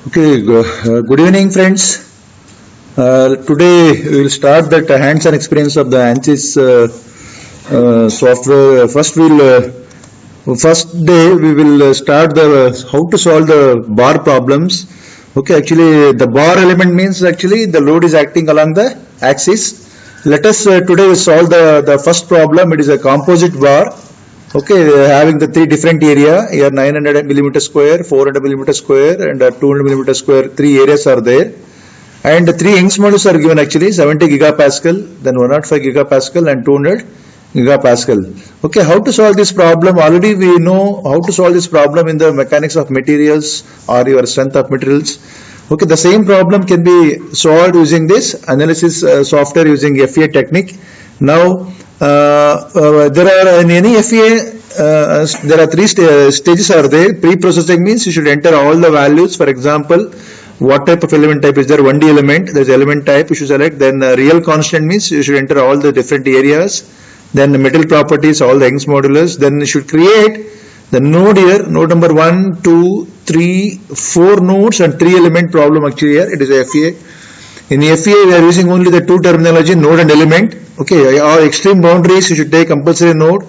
Okay, good evening, friends. Today we will start that hands-on experience of the ANSYS software. First day we will start the how to solve the bar problems. Okay, actually the bar element means actually the load is acting along the axis. Let us today solve the first problem. It is a composite bar. Okay, having the three different area here, 900 millimeter square, 400 millimeter square, and 200 millimeter square. Three areas are there, and the three Young's modules are given actually 70 gigapascal, then 105 gigapascal, and 200 gigapascal. Okay, how to solve this problem? Already we know how to solve this problem in the mechanics of materials or your strength of materials. Okay, the same problem can be solved using this analysis software using FEA technique. Now. There are in any FEA, there are three stages are there. Pre-processing means you should enter all the values. For example, what type of element type is there? 1D element, there's element type you should select. Then real constant means you should enter all the different areas. Then the metal properties, all the Young's modulus. Then you should create the node here, node number 1, 2, 3, 4 nodes and 3 element problem actually here. It is a FEA. In FEA, we are using only the two terminology, node and element. Okay, our extreme boundaries, you should take compulsory node.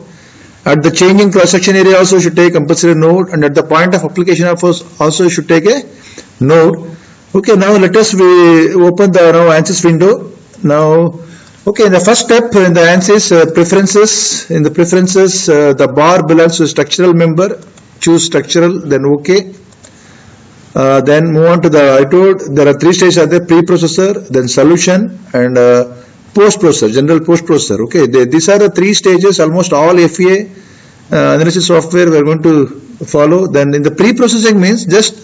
At the changing cross-section area also, you should take compulsory node. And at the point of application of also, you should take a node. Okay, now let us open the ANSYS window. Now, okay, in the first step in the ANSYS preferences, in the preferences, the bar belongs to structural member. Choose structural, then okay. Then move on to I told there are three stages are there: pre-processor, then solution, and post-processor, general post-processor. Okay, these are the three stages. Almost all FEA analysis software we are going to follow. Then in the pre-processing means just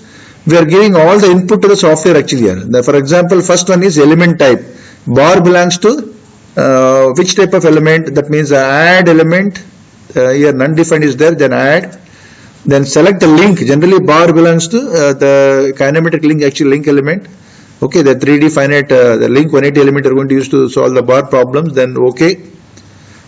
we are giving all the input to the software actually here. For example, first one is element type. Bar belongs to which type of element? That means add element. Here none defined is there. Then add. Then select the link. Generally bar belongs to the kinematic link, actually link element. Okay, the 3D finite, the link 180 element are going to use to solve the bar problems. Then okay.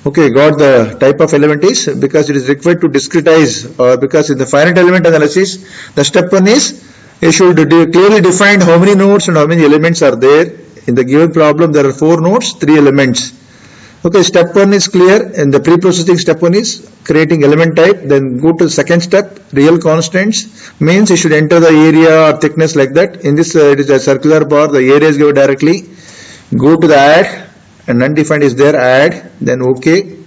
Okay, got the type of element is because it is required to discretize because in the finite element analysis, the step one is you should clearly define how many nodes and how many elements are there. In the given problem, there are 4 nodes, 3 elements. Okay, step 1 is clear. In the pre-processing step 1 is creating element type. Then go to the second step, real constants means you should enter the area or thickness like that. In this it is a circular bar, the area is given directly. Go to the add and undefined is there, add, then okay.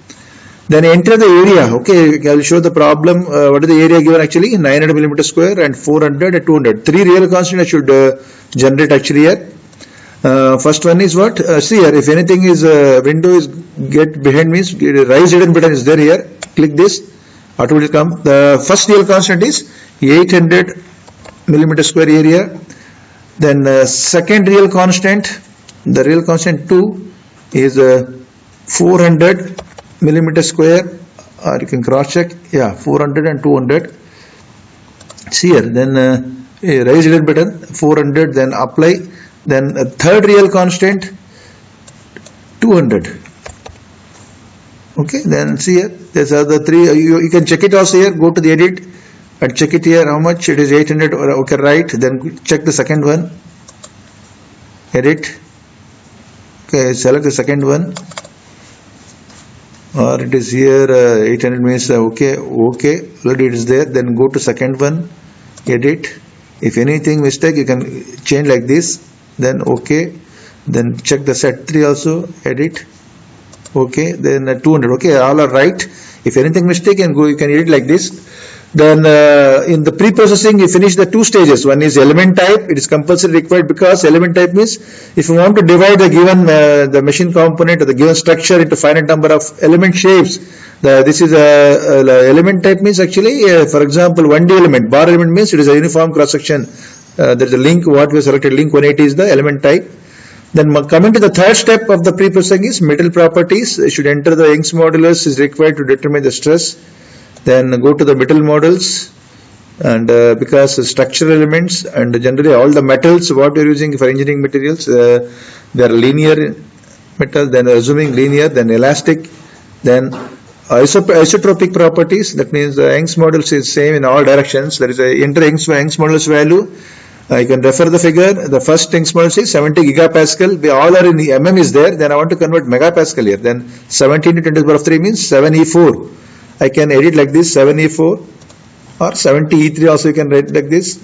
Then enter the area. Okay, I will show the problem. What is the area given actually? 900 millimeter square and 400 and 200. 3 real constants I should generate actually here. First one is what? See here, if anything is window is get behind means rise hidden button is there here. Click this, automatically come. The first real constant is 800 millimeter square area. Then second real constant, the real constant 2 is 400 millimeter square, or you can cross check. Yeah, 400 and 200. See here, then rise hidden button 400, then apply. Then third real constant 200. Okay, then see here, these are the three. You can check it also here. Go to the edit and check it here. How much it is? 800. Okay, right. Then check the second one. Edit. Okay, select the second one. Or it is here 800 means okay. Okay, already it is there. Then go to second one. Edit. If anything mistake, you can change like this. Then okay, then check the set 3 also, edit, okay, then 200, okay, all are right. If anything mistake, you can edit like this. Then in the pre-processing, you finish the 2 stages. One is element type. It is compulsory required because element type means if you want to divide the given the machine component or the given structure into finite number of element shapes, this is a element type means actually, for example, 1D element, bar element means it is a uniform cross section. There is a link, what we selected, link 180 is the element type. Then coming to the third step of the pre-processing is metal properties. You should enter the Young's modulus is required to determine the stress. Then go to the metal models, and because structural elements and generally all the metals what we are using for engineering materials, they are linear metal, then assuming linear, then elastic, then isotropic properties. That means the Young's modulus is same in all directions. There is a enter Young's modulus value. I can refer the figure. The first Young's model is 70 gigapascal. We all are in mm is there. Then I want to convert megapascal here. Then 17 to 10 to the power of 3 means 7e4. I can edit like this 7e4 or 70e3 also you can write like this.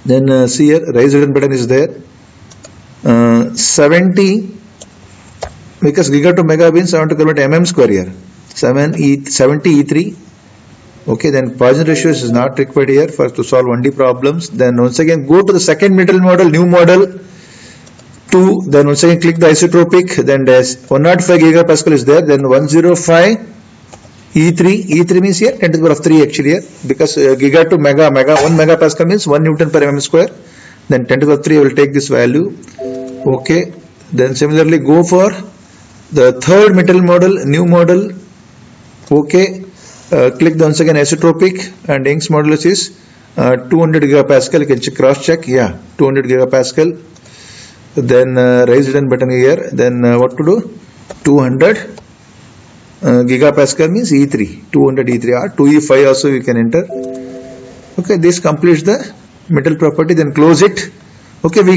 Then see here raise return button is there. 70 because giga to mega means I want to convert mm square here. 70e3. Okay, then Poisson ratio is not required here for to solve 1D problems. Then once again go to the second middle model, new model 2. Then once again click the isotropic. Then there's 105 gigapascal is there. Then 105 E3. E3 means here 10 to the power of 3 actually here because giga to mega 1 megapascal means 1 Newton per mm square. Then 10 to the power of 3 I will take this value. Okay. Then similarly go for the third middle model, new model. Okay. Click once again isotropic and Young's modulus is 200 gigapascal. You can cross check. Yeah, 200 gigapascal. Then raise return button here. Then what to do? 200 gigapascal means E3. 200 E3 or 2E5 also you can enter. Okay, this completes the middle property. Then close it. Okay, we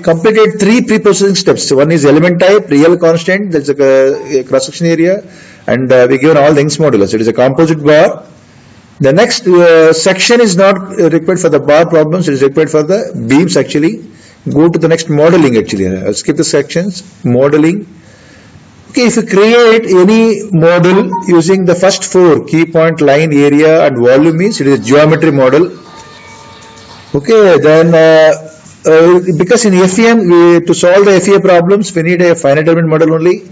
completed 3 pre-processing steps. One is element type, real constant. That's a cross-section area. And we given all the Young's modulus. It is a composite bar. The next section is not required for the bar problems. It is required for the beams actually. Go to the next modeling actually. I'll skip the sections. Modeling. Okay, if you create any model using the first 4 key point, line, area and volume means it is a geometry model. Okay, then because in FEM to solve the FEA problems we need a finite element model only.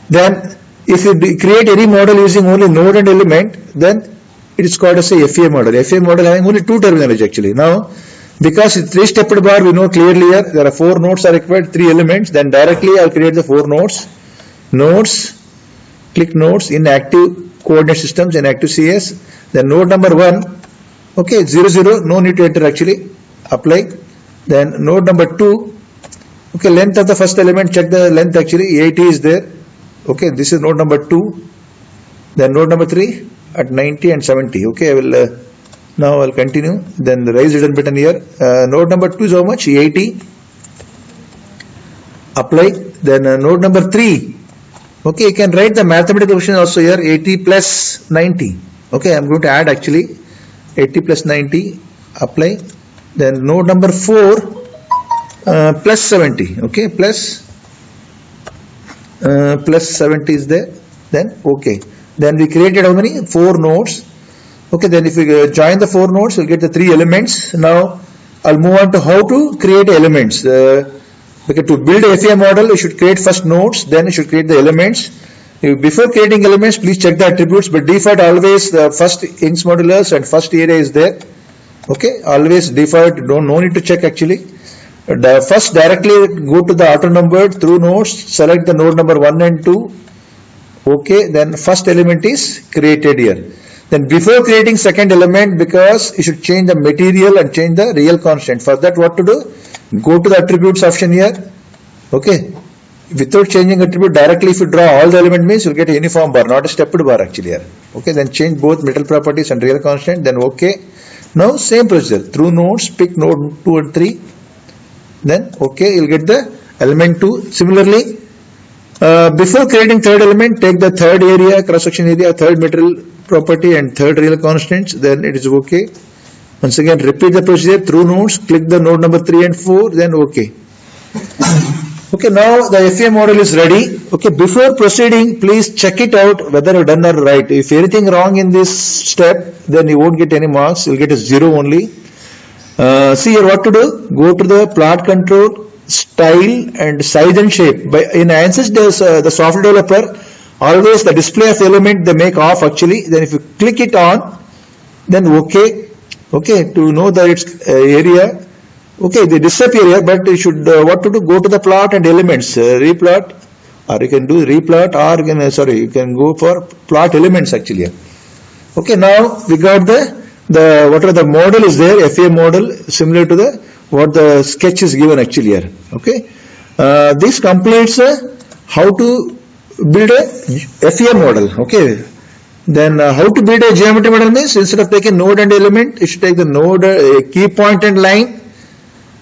Then if you create any model using only node and element, then it is called as a FEA model. FEA model having only 2 terminology actually. Now, because it's 3-stepped bar, we know clearly here there are 4 nodes are required, 3 elements. Then directly I'll create the 4 nodes. Nodes, click nodes in active coordinate systems in active CS. Then node number 1, okay, 0, 0, no need to enter actually. Apply. Then node number 2, okay, length of the first element, check the length actually, 80 is there. Okay, this is node number 2. Then node number 3 at 90 and 70. Okay, I will now I'll continue. Then the raise return button here. Node number 2 is how much? 80. Apply. Then node number 3. Okay, you can write the mathematical question also here. 80 plus 90. Okay, I'm going to add actually 80 plus 90. Apply. Then node number 4 plus 70. Okay, plus 70 is there. Then okay. Then we created how many? 4 nodes. Okay, then if we join the 4 nodes, we'll get the 3 elements. Now I'll move on to how to create elements. Because to build a FEA model, you should create first nodes, then you should create the elements. Before creating elements, please check the attributes. But default always the first Young's modulus and first area is there. Okay, always default. No need to check actually. The first directly go to the auto numbered through nodes. Select the node number 1 and 2. Okay, then first element is created here. Then before creating second element, because you should change the material and change the real constant. For that, what to do? Go to the attributes option here. Okay. Without changing attribute, directly if you draw all the element means you'll get a uniform bar, not a stepped bar actually here. Okay, then change both metal properties and real constant, then okay. Now same procedure. Through nodes, pick node 2 and 3. Then okay, you'll get the element 2. Similarly, before creating third element, take the third area, cross-section area, third metal property and third real constants, then it is okay. Once again, repeat the procedure through nodes, click the node number 3 and 4, then okay. Okay, now the FEA model is ready. Okay, before proceeding, please check it out whether you've done or right. If anything wrong in this step, then you won't get any marks, you'll get a 0 only. See here what to do. Go to the plot control, style and size and shape. In ANSYS, the software developer, always the display of element they make off actually. Then if you click it on, then okay. Okay, to know that its area. Okay, they disappear here, but you should what to do? Go to the plot and elements, replot, or you can do replot, or you can go for plot elements actually. Okay, now we got the whatever the model is there, FEA model, similar to the what the sketch is given actually here. Okay, this completes how to build a FEA model. Okay, Then how to build a geometry model means instead of taking node and element, you should take the node, key point and line.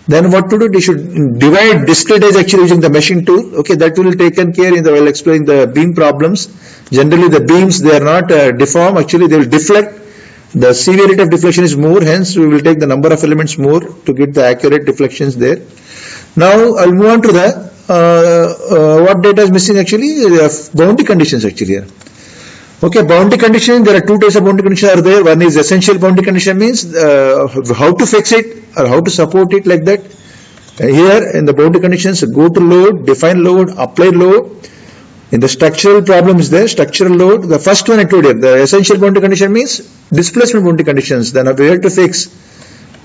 Then what to do? You should divide, discretize actually using the meshing tool. Okay, that will taken care in the while explaining the beam problems. Generally the beams, they are not deform, actually they will deflect. The severity of deflection is more, hence we will take the number of elements more to get the accurate deflections there. Now I'll move on to the what data is missing actually, boundary conditions actually here. Okay, boundary condition, there are two types of boundary conditions are there. One is essential boundary condition, means how to fix it or how to support it, like that. Here in the boundary conditions, go to load, define load, apply load. In the structural problem is there, structural load. The first one I told you, the essential boundary condition means displacement boundary conditions. Then we have to fix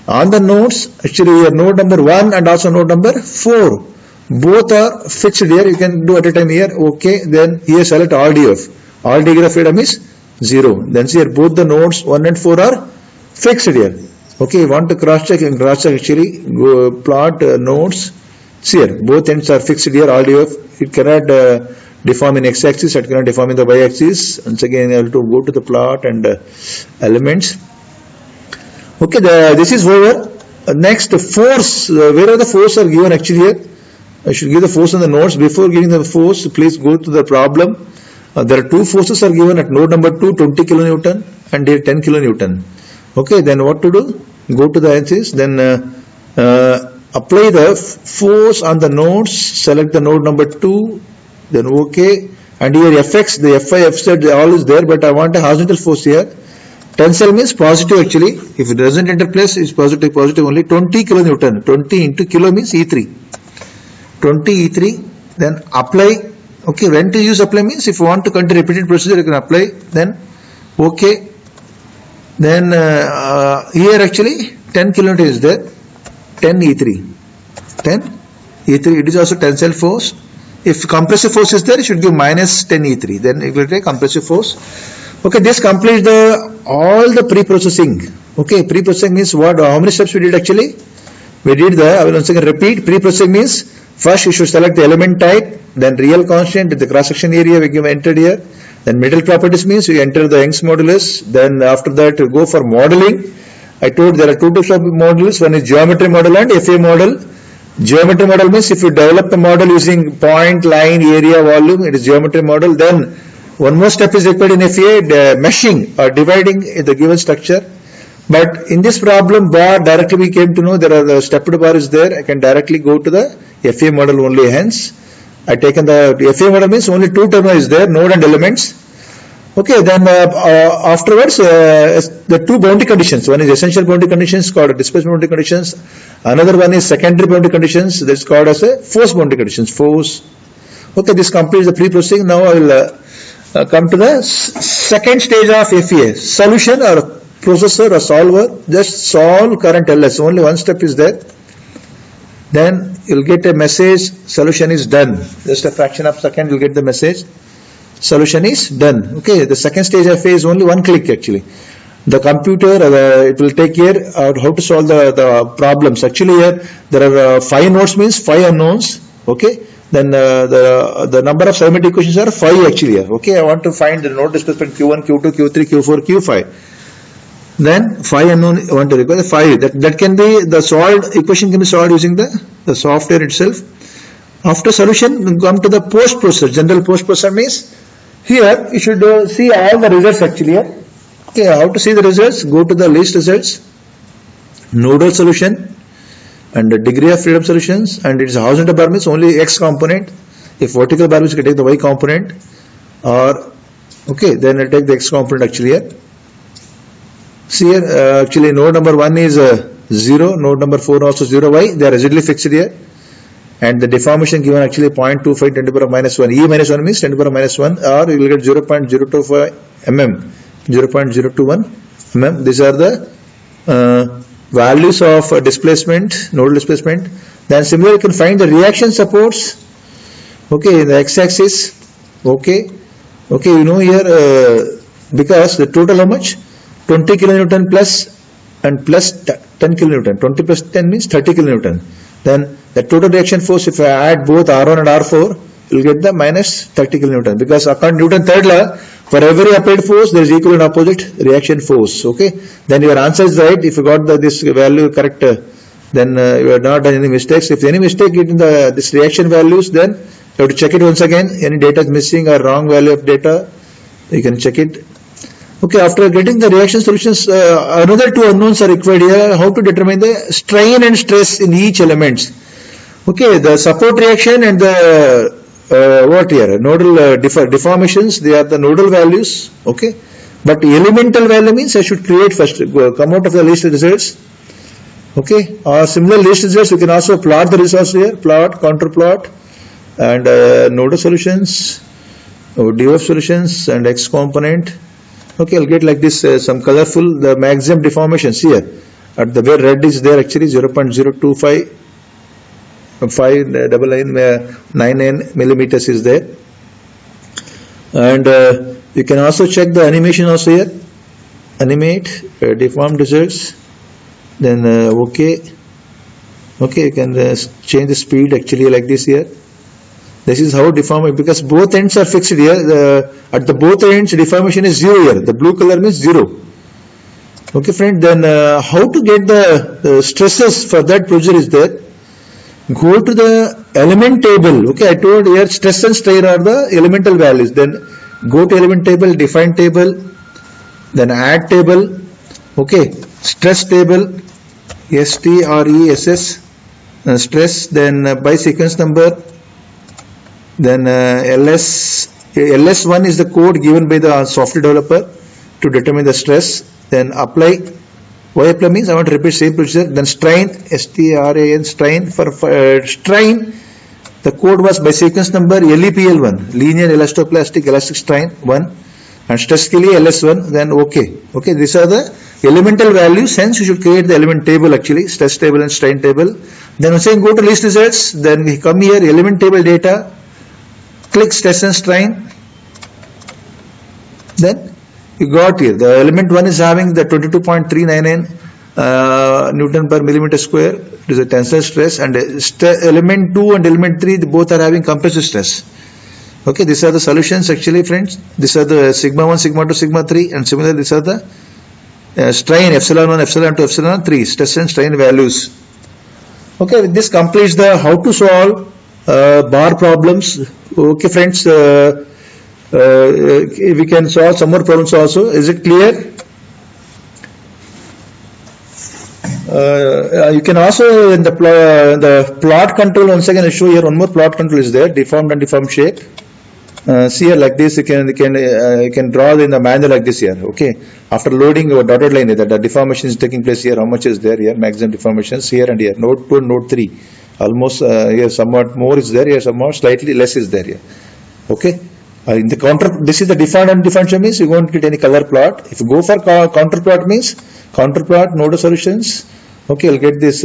on the nodes, actually here node number 1 and also node number 4. Both are fixed here, you can do at a time here. Okay, then here select RDF. RDF freedom is 0. Then see here both the nodes 1 and 4 are fixed here. Okay, you want to cross check, and cross check actually, go plot nodes. See here, both ends are fixed here, RDF. It cannot deform in x-axis, it cannot deform in the y-axis. Once again, you have to go to the plot and elements. Okay, this is over. Next, force. Where are the force are given actually here? I should give the force on the nodes. Before giving the force, please go to the problem. There are two forces are given at node number 2, 20 kilonewton, and here 10 kilonewton. Okay, then what to do? Go to the axis, then apply the force on the nodes, select the node number 2, then OK, and here Fx, the Fy, Fz, all is there, but I want a horizontal force here. Tensile means positive actually, if it doesn't enter place, it's positive only, 20 kilonewton, 20 into kilo means E3. 20 E3, then apply. Okay, when to use apply means if you want to continue repeated procedure, you can apply, then OK. Then here actually 10 kilonewton is there, 10 E3, 10 E3, it is also tensile force. If compressive force is there, you should give minus 10 E3, then it will take compressive force. Okay, this completes all the pre-processing. Okay, pre-processing means what? How many steps we did actually? We did I will once again repeat. Pre-processing means first you should select the element type, then real constant, the cross-section area we give entered here. Then middle properties means you enter the Young's modulus. Then after that you go for modeling. I told there are two types of models. One is geometry model and FA model. Geometry model means if you develop the model using point, line, area, volume, it is geometry model. Then one more step is required in FA, the meshing or dividing the given structure. But in this problem bar, directly we came to know there are the stepped bar is there. I can directly go to the FA model only, hence I taken the FA model means only two terminal is there, node and elements. Okay, then afterwards the two boundary conditions. One is essential boundary conditions called displacement boundary conditions. Another one is secondary boundary conditions, that's called as a force boundary conditions. Force. Okay, this completes the pre-processing. Now I will come to the second stage of FEA. Solution or processor or solver. Just solve current LS. Only one step is there. Then you'll get a message, solution is done. Just a fraction of a second you'll get the message, solution is done. Okay, the second stage of FA is only one click actually. The computer, it will take care of how to solve the problems. Actually here, there are 5 nodes means 5 unknowns. Okay, then the number of symmetric equations are 5 actually here. Okay, I want to find the node displacement Q1, Q2, Q3, Q4, Q5. Then 5 unknown I want to require 5. That can be the solved equation can be solved using the software itself. After solution, we come to the post processor. General post processor means here you should see all the results actually here. Okay, how to see the results? Go to the list results, nodal solution, and the degree of freedom solutions, and it is horizontal bar means only X component. If vertical bar means you can take the Y component, or okay, then I take the X component actually here. See here, actually node number 1 is 0, node number 4 also 0, why? They are rigidly fixed here. And the deformation given actually 0.25 10 to the power minus 1. E minus 1 means 10 to the power minus 1, or you will get 0.025 mm, 0.021 mm. These are the values of displacement, nodal displacement. Then similarly you can find the reaction supports. Okay, in the x-axis. Okay, you know here because the total how much? 20 kilonewton plus and plus 10 kilonewton. 20 plus 10 means 30 kilonewton. Then the total reaction force, if I add both R1 and R4, you will get the minus 30 kilonewton. Because according to Newton third law, For every applied force, there is equal and opposite reaction force. Okay, then your answer is right. If you got this value correct, then you have not done any mistakes. If any mistake in this reaction values, then you have to check it once again. Any data is missing or wrong value of data, you can check it. Okay, after getting the reaction solutions, another two unknowns are required here. How to determine the strain and stress in each element. Okay, the support reaction and the what here? Nodal deformations, they are the nodal values. Okay, but elemental value means I should create first, come out of the least results. Okay, or similar least results, you can also plot the results here, plot, counter plot, and nodal solutions, DOF solutions, and X component. Okay, I'll get like this, some colorful, the maximum deformations here, at the where red is there actually 0.025, 599 millimeters is there. And you can also check the animation also here, animate, deformed results, then okay, you can change the speed actually like this here. This is how deformation, because both ends are fixed here. At the both ends, deformation is 0 here. The blue color means 0. Okay, friend. Then how to get the stresses for that procedure is there. Go to the element table. Okay, I told here stress and strain are the elemental values. Then go to element table, define table, then add table. Okay, stress table, STRESS, stress. Then by sequence number. Then LS1 is the code given by the software developer to determine the stress. Then apply. Why apply means I want to repeat same procedure. Then strain, STRAN, strain. For strain, the code was by sequence number LEPL1, linear elastoplastic elastic strain 1, and stress ke liye LS1. Then okay, these are the elemental values. Hence you should create the element table actually, stress table and strain table. Then once again go to list results. Then we come here, element table data. Click stress and strain. Then you got here the element 1 is having the 22.399 Newton per millimeter square. It is a tensile stress, and element 2 and element 3 both are having compressive stress. Okay, these are the solutions actually, friends. These are the sigma 1, sigma 2, sigma 3, and similarly these are the strain epsilon 1, epsilon 2, epsilon 3 stress and strain values. Okay, with this completes the how to solve bar problems. Okay, friends, we can solve some more problems also. Is it clear? You can also in the plot control, once again I show here one more plot control is there, deformed and deformed shape. See here like this, you can draw in the manual like this here. Okay, after loading your dotted line, the deformation is taking place here. How much is there here? Maximum deformations here and here. Node 2 and node 3. Almost here somewhat more is there, here somewhat slightly less is there here. Okay, in the counter, this is the deformed and deformed shape means you won't get any color plot. If you go for counter plot means counter plot node solutions. Okay, you'll get this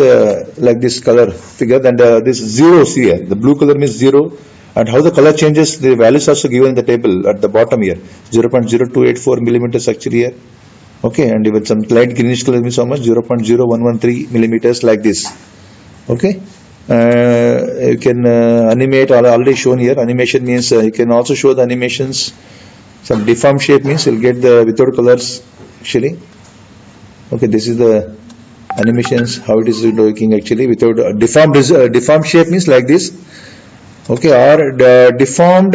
like this color figure. Then this zeros here, the blue color means 0, and how the color changes, the values also given in the table at the bottom here, 0.0284 millimeters actually here. Okay, and even some light greenish color means how much, 0.0113 millimeters like this. Okay. You can animate, already shown here. Animation means you can also show the animations. Some deformed shape means you'll get the without colors actually. Okay, this is the animations, how it is working actually without deformed shape means like this. Okay, or deformed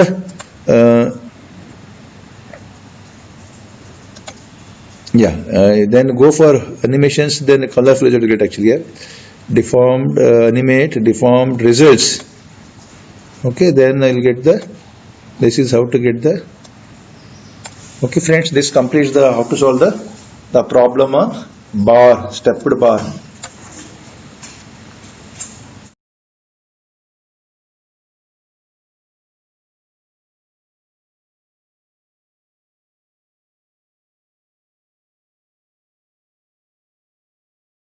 then go for animations, then colorful result get actually here. Deformed, animate, deformed results. Okay, then I'll get this is how to get okay, friends, this completes the how to solve the problem on bar, stepped bar.